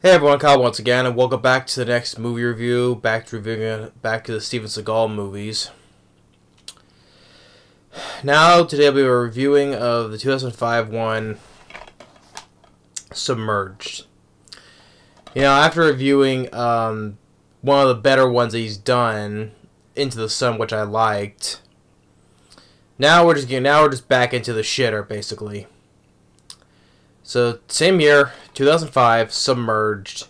Hey everyone, Kyle once again, and welcome back to the next movie review. Back to the Steven Seagal movies. Now, today I'll be reviewing of the 2005 one, Submerged. You know, after reviewing one of the better ones that he's done, Into the Sun, which I liked. Now we're just back into the shitter, basically. So, same year, 2005, Submerged.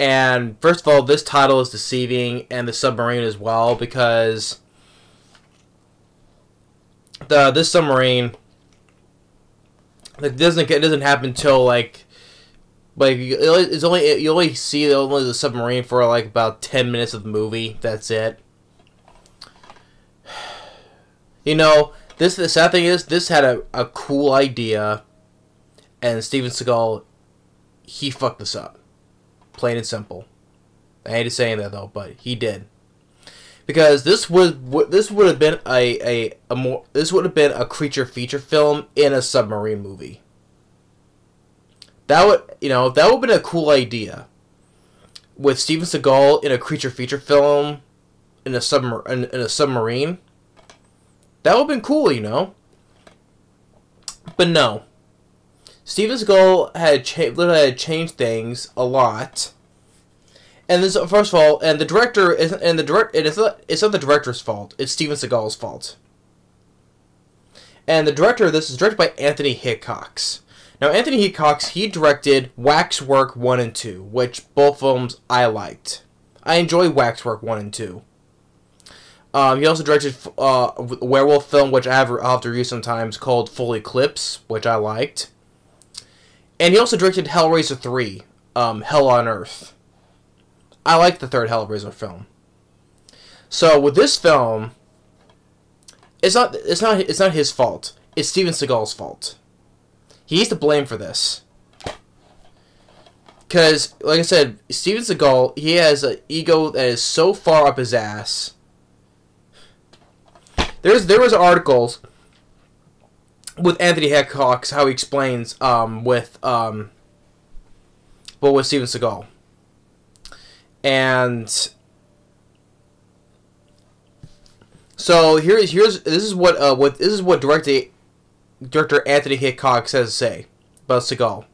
And, first of all, this title is deceiving, and the submarine as well, because this submarine, it doesn't happen until, you only see the submarine for, about 10 minutes of the movie. That's it. You know, the sad thing is, this had a cool idea. And Steven Seagal, he fucked this up. Plain and simple. I hate saying that though, but he did. Because this would have been a creature feature film in a submarine movie. That would have been a cool idea. With Steven Seagal in a creature feature film in a submarine. That would have been cool, you know. But no. Steven Seagal had changed things a lot, and this, first of all, and the director it's not the director's fault. It's Steven Seagal's fault. And this is directed by Anthony Hickox. Now, Anthony Hickox, he directed Waxwork 1 and 2, which both films I liked. I enjoy Waxwork 1 and 2. He also directed a werewolf film, which I'll have to review sometimes, called Full Eclipse, which I liked. And he also directed Hellraiser 3, Hell on Earth. I like the third Hellraiser film. So with this film, it's not his fault. It's Steven Seagal's fault. He's to blame for this. Because, like I said, Steven Seagal, he has an ego that is so far up his ass. There was articles with Anthony Hickox, how he explains with Steven Seagal, and so this is what director Anthony Hickox has to say about Seagal.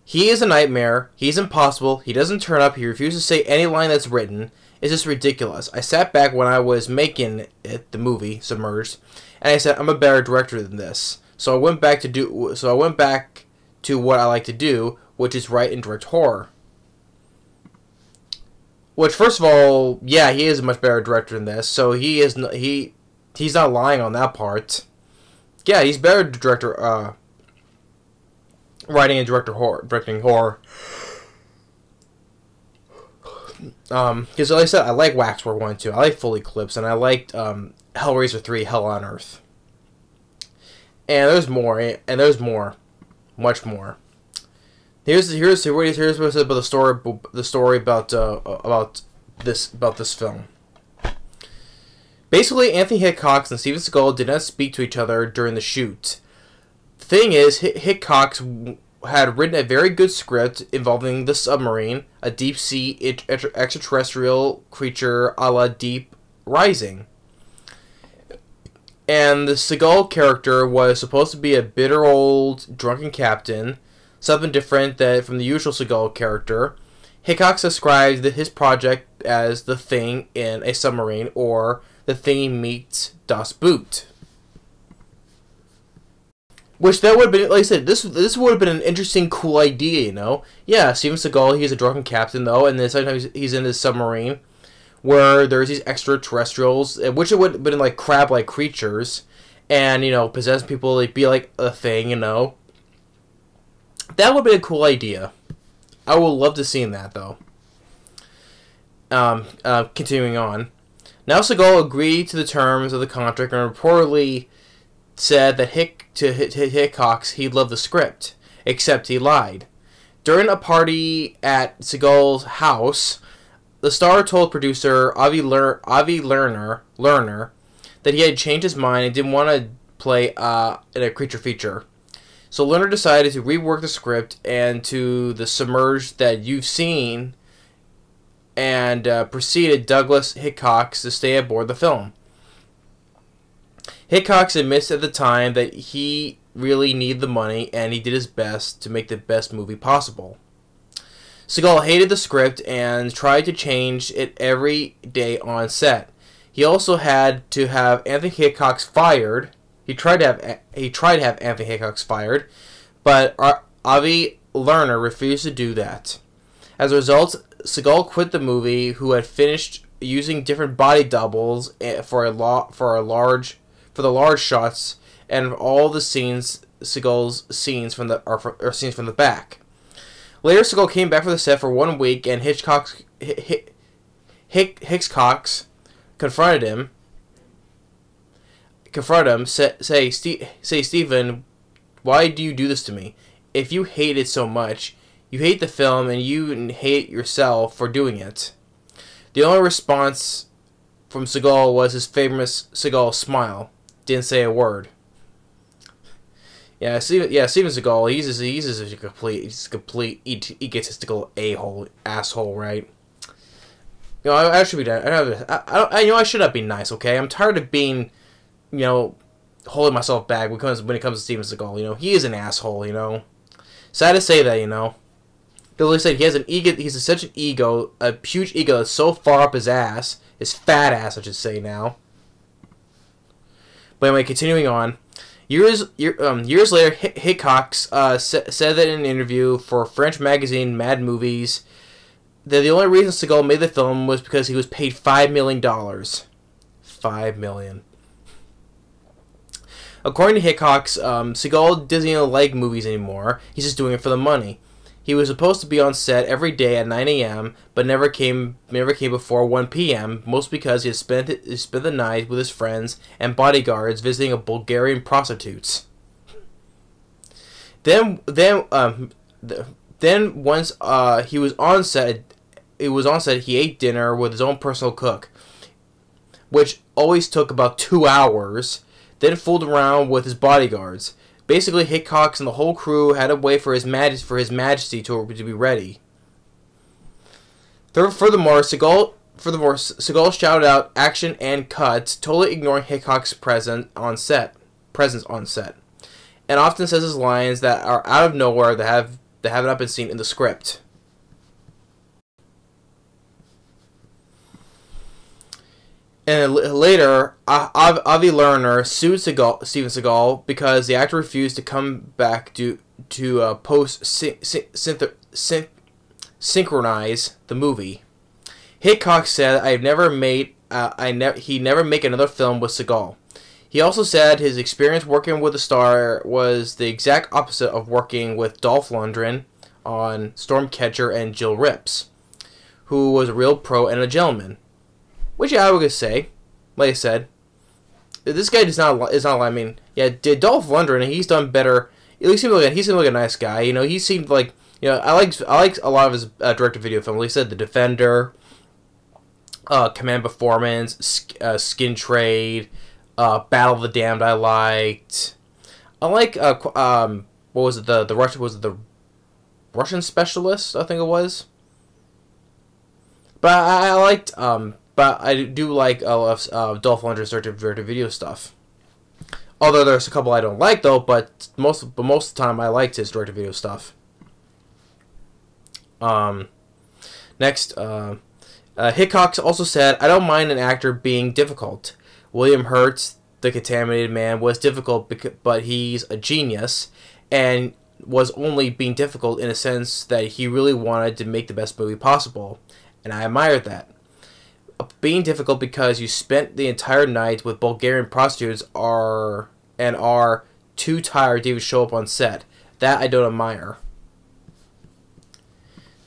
He is a nightmare. He's impossible. He doesn't turn up. He refuses to say any line that's written. It's just ridiculous. I sat back when I was making the movie Submerged, and I said, I'm a better director than this. So I went back to what I like to do, which is write and direct horror. Which, first of all, yeah, he is a much better director than this. So he's not lying on that part. Yeah, he's better director, writing and directing horror. Because like I said, I like Waxwork 1 and 2. I like Full Eclipse, and I liked Hellraiser 3, Hell on Earth. And there's more, much more. Here's what it says about the story about this film. Basically, Anthony Hickox and Steven Seagal did not speak to each other during the shoot. The thing is, Hickox had written a very good script involving the submarine, a deep-sea extraterrestrial creature a la Deep Rising. And the Seagal character was supposed to be a bitter old drunken captain, something different from the usual Seagal character. Hickox described his project as the Thing in a submarine, or the Thing meets Das Boot. Which that would have been, like I said, this would have been an interesting, cool idea, you know? Yeah, Steven Seagal, he's a drunken captain, though, and then sometimes he's in this submarine where there's these extraterrestrials, which it would have been like crab-like creatures, and, you know, possess people, like, be like a thing, you know? That would have been a cool idea. I would love to see that, though. Continuing on. Now Seagal agreed to the terms of the contract and reportedly said that Hickox he loved the script, except he lied. During a party at Seagal's house, the star told producer Avi Lerner that he had changed his mind and didn't want to play in a creature feature. So Lerner decided to rework the script and to the Submerged that you've seen, and preceded Douglas Hickox to stay aboard the film. Hickox admits at the time that he really needed the money and he did his best to make the best movie possible. Seagal hated the script and tried to change it every day on set. He also had to have Anthony Hickox fired. He tried to have Anthony Hickox fired, but Avi Lerner refused to do that. As a result, Seagal quit the movie, who had finished using different body doubles for the large shots and all the scenes. Seagal's scenes from the back. Later, Seagal came back for the set for 1 week, and Hickox confronted him. Say, Stephen, why do you do this to me? If you hate it so much, you hate the film and you hate yourself for doing it. The only response from Seagal was his famous Seagal smile. Didn't say a word. Yeah, Steven Seagal, he's a complete, he gets his a-hole, asshole, right? You know, I should be done. I should not be nice, okay? I'm tired of being, holding myself back when it comes to Steven Seagal. He is an asshole. Sad to say that. Billy said he has an ego. He's such an ego, a huge ego that's so far up his ass, his fat ass, I should say now. But anyway, continuing on. Years later, Hickox said that in an interview for French magazine Mad Movies that the only reason Seagal made the film was because he was paid $5 million. $5 million. According to Hickox, Seagal doesn't even like movies anymore. He's just doing it for the money. He was supposed to be on set every day at 9 a.m., but never came before 1 p.m., mostly because he had spent the night with his friends and bodyguards visiting a Bulgarian prostitutes. Then once he was on set, he ate dinner with his own personal cook, which always took about 2 hours, then fooled around with his bodyguards. Basically, Hickox and the whole crew had to wait for His Majesty to be ready. Furthermore, Seagal shouted out action and cuts, totally ignoring Hickox's presence on set, and often says his lines that are out of nowhere that have not been seen in the script. And later, Avi Lerner sued Steven Seagal because the actor refused to come back to synchronize the movie. Hickox said, he never make another film with Seagal. He also said his experience working with the star was the exact opposite of working with Dolph Lundgren on Stormcatcher and Jill Rips, who was a real pro and a gentleman. Which I would say, like I said, this guy is not. I mean, yeah, Dolph Lundgren, he's done better. He seemed like a nice guy. He seemed like I like a lot of his direct-to-video films. Like I said, The Defender, Command Performance, Skin Trade, Battle of the Damned. I liked. I like what was it? The Russian Specialist? I think it was. But I liked But I do like a lot of Dolph Lundgren's direct-to-video stuff. Although there's a couple I don't like, though, but most of the time I liked his direct-to-video stuff. Next, Hickox also said, I don't mind an actor being difficult. William Hurt, The Contaminated Man, was difficult, but he's a genius, and was only being difficult in a sense that he really wanted to make the best movie possible, and I admired that. Being difficult because you spent the entire night with Bulgarian prostitutes are too tired to even show up on set. That I don't admire.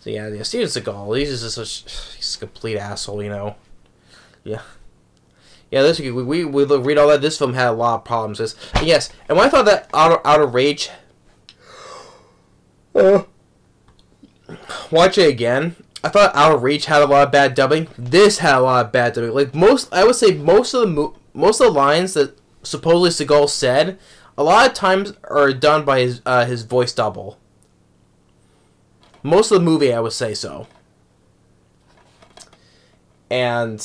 So yeah, Steven Seagal, he's a complete asshole, Yeah. Yeah, we read all that. This film had a lot of problems. Yes, and when I thought that Out of Rage, watch it again. I thought Out of Reach had a lot of bad dubbing. This had a lot of bad dubbing. Like I would say most of the lines that supposedly Seagal said, a lot of times are done by his voice double. Most of the movie, I would say so. And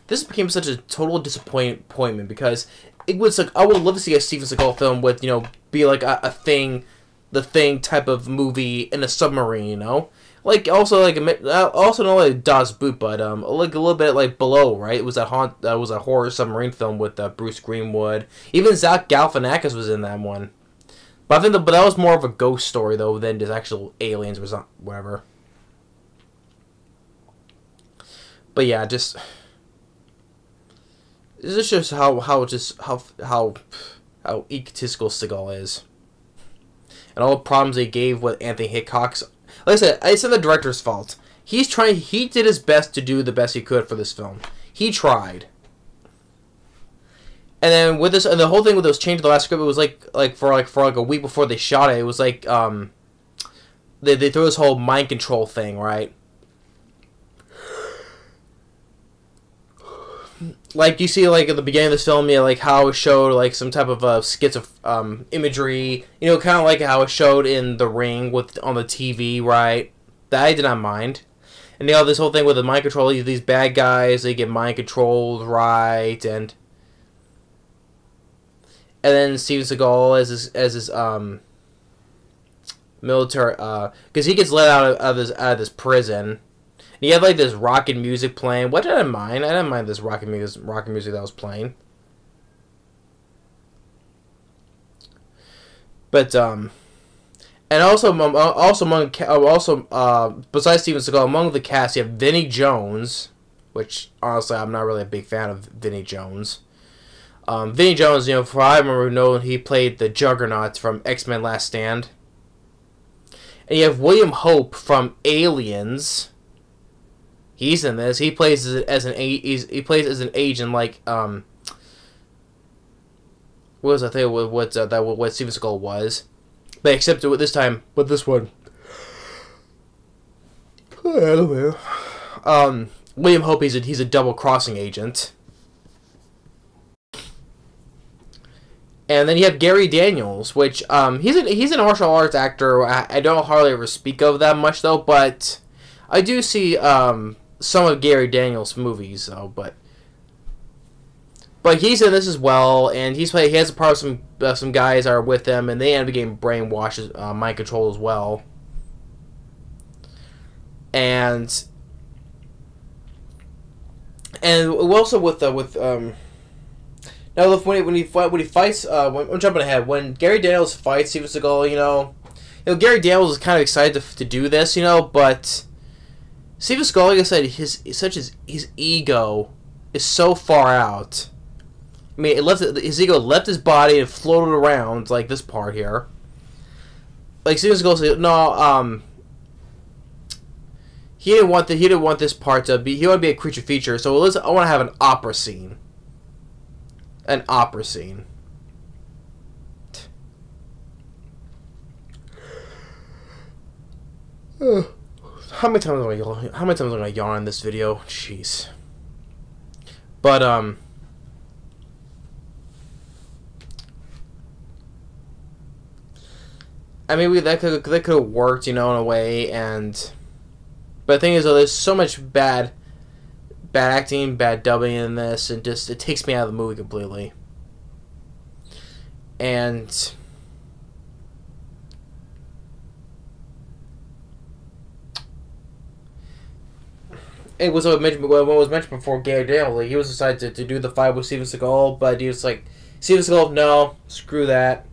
this became such a total disappointment because it was like, I would love to see a Steven Seagal film with, be like the Thing type of movie in a submarine, like also not like Das Boot, but like a little bit like Below, right? It was a horror submarine film with Bruce Greenwood. Even Zach Galifianakis was in that one. But I think that was more of a ghost story though than just actual aliens or something, whatever. But yeah, this shows how egotistical Seagal is, and all the problems they gave with Anthony Hickox. Like I said, it's not the director's fault. He did his best to do the best he could for this film. He tried. And then with this, and the whole thing with those changes to the last script, it was like for a week before they shot it, it was like they threw this whole mind control thing, right? Like you see, like at the beginning of this film, like how it showed like some type of skits of imagery, kind of like how it showed in The Ring on the TV, right? That I did not mind. And this whole thing with the mind control, these bad guys, they get mind controlled, right? And then Steven Seagal as his military, because he gets let out of this prison. And he had like this rockin' music playing. What did I mind? I didn't mind this rockin' music that was playing. But and also besides Steven Seagal, among the cast you have Vinnie Jones, which honestly I'm not really a big fan of Vinnie Jones. Vinnie Jones, for I remember he played the Juggernaut from X-Men Last Stand. And you have William Hope from Aliens. He's in this. He plays as an agent, like what was I think what Steven Seagal was, but except this time with this one. I don't know. William Hope, he's a double crossing agent. And then you have Gary Daniels, which he's a martial arts actor. I don't hardly ever speak of that much though, but I do see some of Gary Daniels' movies though, but he's in this as well, and he has a part of some guys are with him, and they end up getting brainwashed, mind control as well. And also with now when he fights, I'm jumping ahead. When Gary Daniels fights Steven Seagal, Gary Daniels is kind of excited to do this, but Steven Seagal, like I said, his ego is so far out. I mean, his ego left his body and floated around like this part here. Like Steven Seagal said, no, he didn't want this part to be. He wanted to be a creature feature. So I want to have an opera scene. An opera scene. How many times am I gonna yawn in this video? Jeez. But I mean, that could have worked, in a way, but the thing is, though, there's so much bad acting, bad dubbing in this, and it takes me out of the movie completely. And it was what was mentioned before. Gary Daniels, he was decided to do the fight with Steven Seagal, but he was like, Steven Seagal, no, screw that.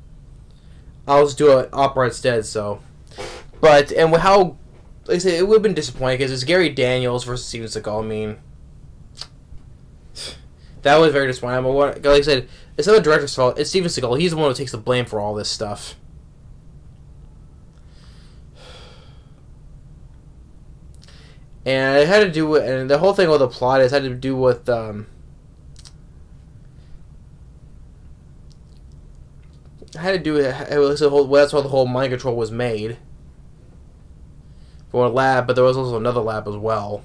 I'll just do an opera instead. So, and how, like I said, it would have been disappointing because it's Gary Daniels versus Steven Seagal. I mean, that was very disappointing. Like I said, it's not the director's fault. It's Steven Seagal. He's the one who takes the blame for all this stuff. And it had to do with, and the whole thing with the plot had to do with that's how the whole mind control was made for a lab, but there was also another lab as well.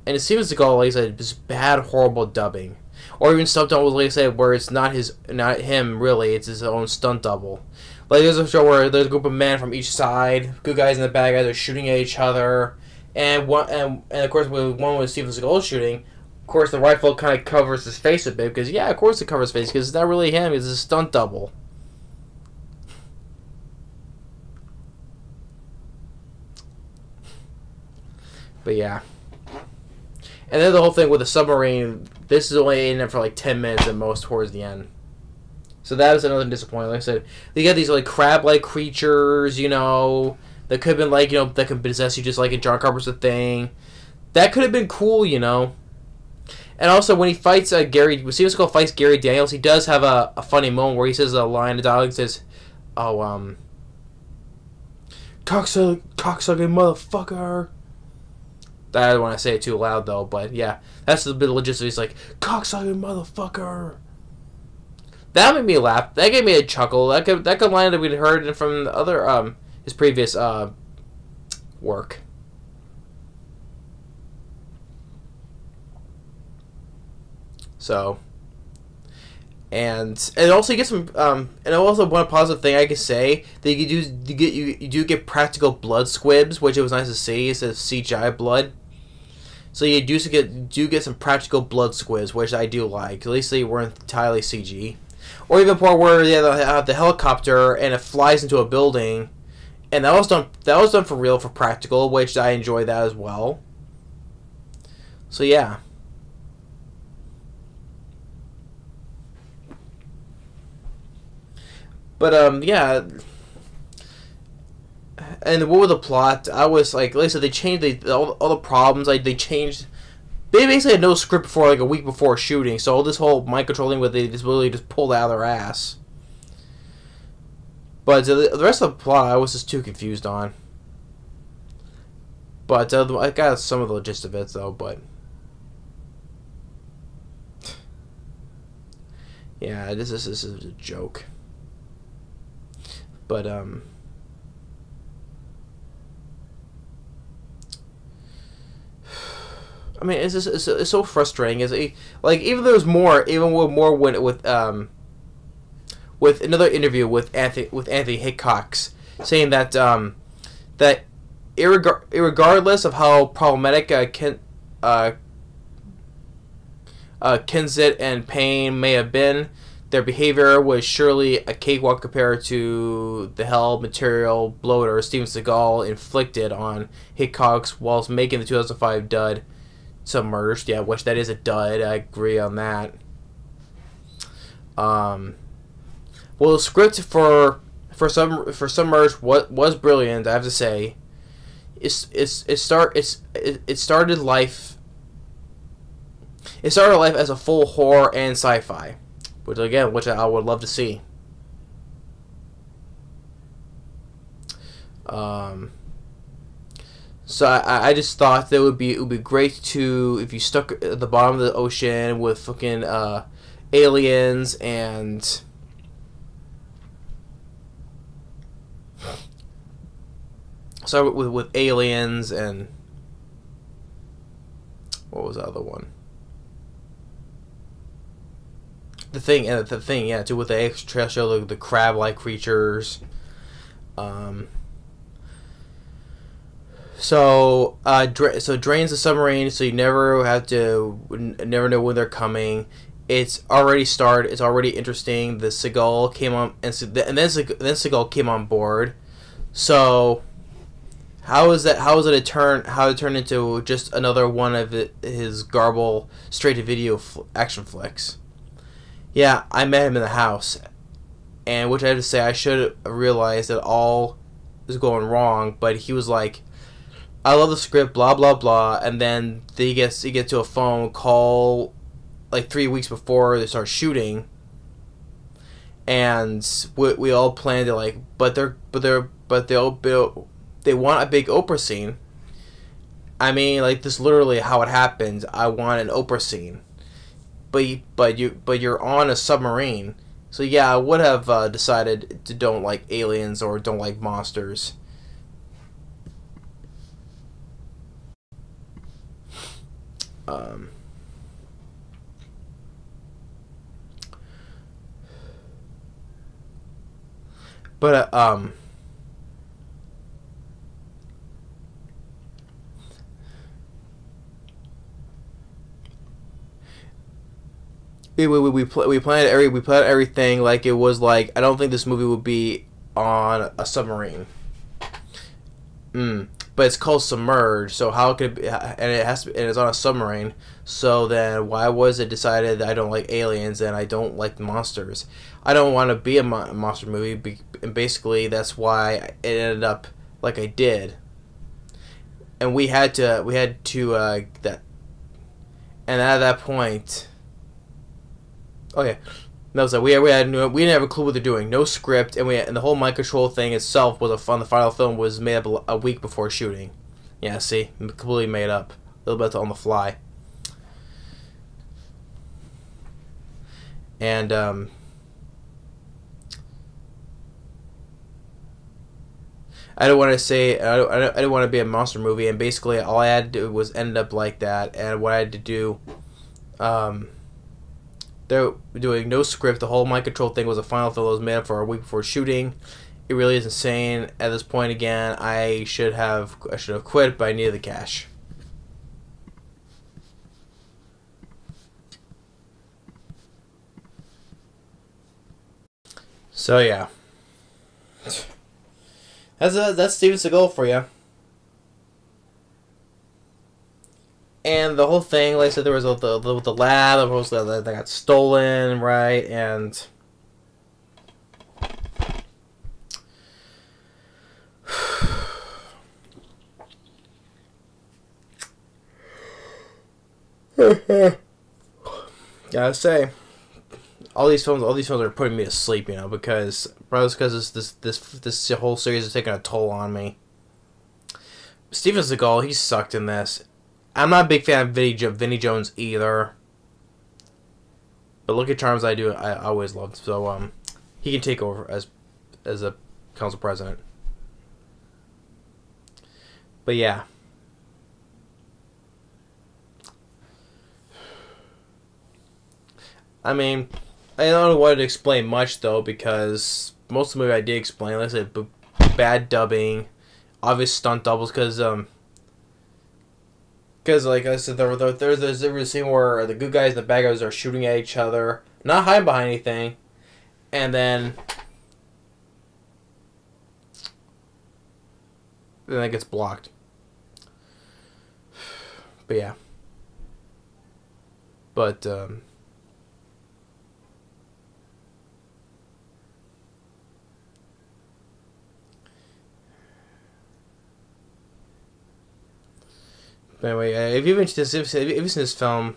And Steven Seagal, like I said, was bad, horrible dubbing, or even stunt double, like I said, where it's not him really, it's his own stunt double. Like there's a show where there's a group of men from each side, good guys and the bad guys are shooting at each other, and of course when one was Steven Seagal shooting, of course the rifle kind of covers his face a bit because yeah, of course it covers his face because it's not really him, it's a stunt double. But yeah. And then the whole thing with the submarine, this is only in it for like 10 minutes at most towards the end. So that was another disappointment. Like I said, they got these like crab-like creatures, you know, that could have been like, you know, that could possess you just like in John Carpenter's thing. That could have been cool, you know. And also when he fights when Steven Seagal fights Gary Daniels, he does have a funny moment where he says a line of dialogue that says, "Oh, cocksucking motherfucker." I don't want to say it too loud though, but yeah, that's the bit of logistics. He's like, "Cocksucking motherfucker." That made me laugh. That gave me a chuckle. That good line that we'd heard from the other his previous work. So, and also you get some and also one positive thing I could say that you do get practical blood squibs, which it was nice to see instead of CGI blood. So you do get some practical blood squibs, which I do like. At least they weren't entirely CG. Or even part where they have the helicopter and it flies into a building, and that was done for real, for practical, which I enjoy that as well. So yeah. But yeah. And what was the plot? I was like I said, they changed all the problems. Like they basically had no script before like a week before shooting. So all this whole mind controlling, what they just really just pulled out of their ass. But the rest of the plot, I was just too confused on. But I got some of the gist of it though. But yeah, this is a joke. But I mean, it's so frustrating. Like even there's more, with another interview with Anthony Hickox saying that that irregardless of how problematic Kensett and Payne may have been, their behavior was surely a cakewalk compared to the hell material bloater Steven Seagal inflicted on Hickox whilst making the 2005 dud Submerged. Yeah, which that is a dud. I agree on that. Well, the script for Submerged was brilliant, I have to say. It started life as a full horror and sci-fi, which I would love to see. So I just thought that it would be great if you stuck at the bottom of the ocean with fucking aliens and with aliens and what was the other one? The thing, yeah, too, with the extraterrestrial, the crab-like creatures. So drains the submarine, so you never know when they're coming. It's already started. It's already interesting. The Seagal came on, and then Seagal came on board. So how it turn into just another one of his garble straight to video action flicks? Yeah, I met him in the house, and which I have to say I should have realized that all is going wrong, but he was like, "I love the script, blah blah blah," and then he gets to a phone call like 3 weeks before they start shooting, and we all planned to like, but they want a big Oprah scene. I mean, like, this is literally how it happened. I want an Oprah scene, but you're on a submarine, so yeah, I would have decided to don't like aliens or don't like monsters. Um, but we planned everything like it was like I don't think this movie would be on a submarine. But it's called Submerged, so how could it be, and it has to, and it's on a submarine. So then, why was it decided that I don't like aliens and I don't like monsters? I don't want to be a monster movie, and basically that's why it ended up like I did. And we had to that, and at that point, oh yeah, that was like we didn't have a clue what they're doing, no script, and the whole mind control thing itself was the final film was made up a week before shooting. Yeah, see, completely made up, a little bit on the fly, and I don't want to say I didn't want to be a monster movie, and basically all I had to do was end up like that, and what I had to do, they're doing no script. The whole mind control thing was a final film that was made up for a week before shooting. It really is insane. At this point, again, I should have quit, but I needed the cash. So yeah, that's Steven Seagal for you. And the whole thing, like I said, there was the lab that got stolen, right? And gotta say, all these films are putting me to sleep, you know, because this whole series is taking a toll on me. Steven Seagal, he sucked in this. I'm not a big fan of Vinnie Jones either. But Lucky Charms I always loved. So he can take over as a council president. But yeah. I mean, I don't want to explain much though, because most of the movie I did explain. Like I said, bad dubbing, obvious stunt doubles, because like I said, there's a scene where the good guys and the bad guys are shooting at each other, not hiding behind anything, and then it gets blocked. But yeah. But anyway, if you've seen this film,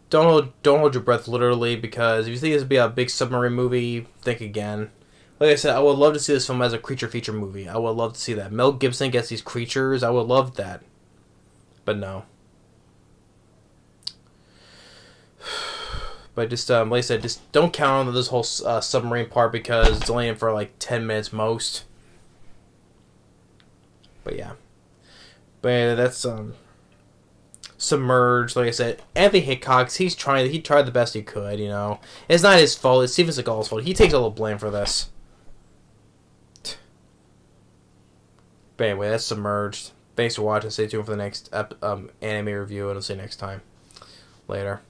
don't hold your breath literally, because if you think this would be a big submarine movie, think again. Like I said, I would love to see this film as a creature feature movie. I would love to see that. Mel Gibson gets these creatures. I would love that. But no. But just like I said, just don't count on this whole submarine part, because it's only in for like 10 minutes most. But yeah. But yeah, that's Submerged. Like I said, Anthony Hickox, he tried the best he could, you know. It's not his fault, it's Steven Seagal's fault. He takes all the blame for this. But anyway, that's Submerged. Thanks for watching. Stay tuned for the next anime review, and I'll see you next time. Later.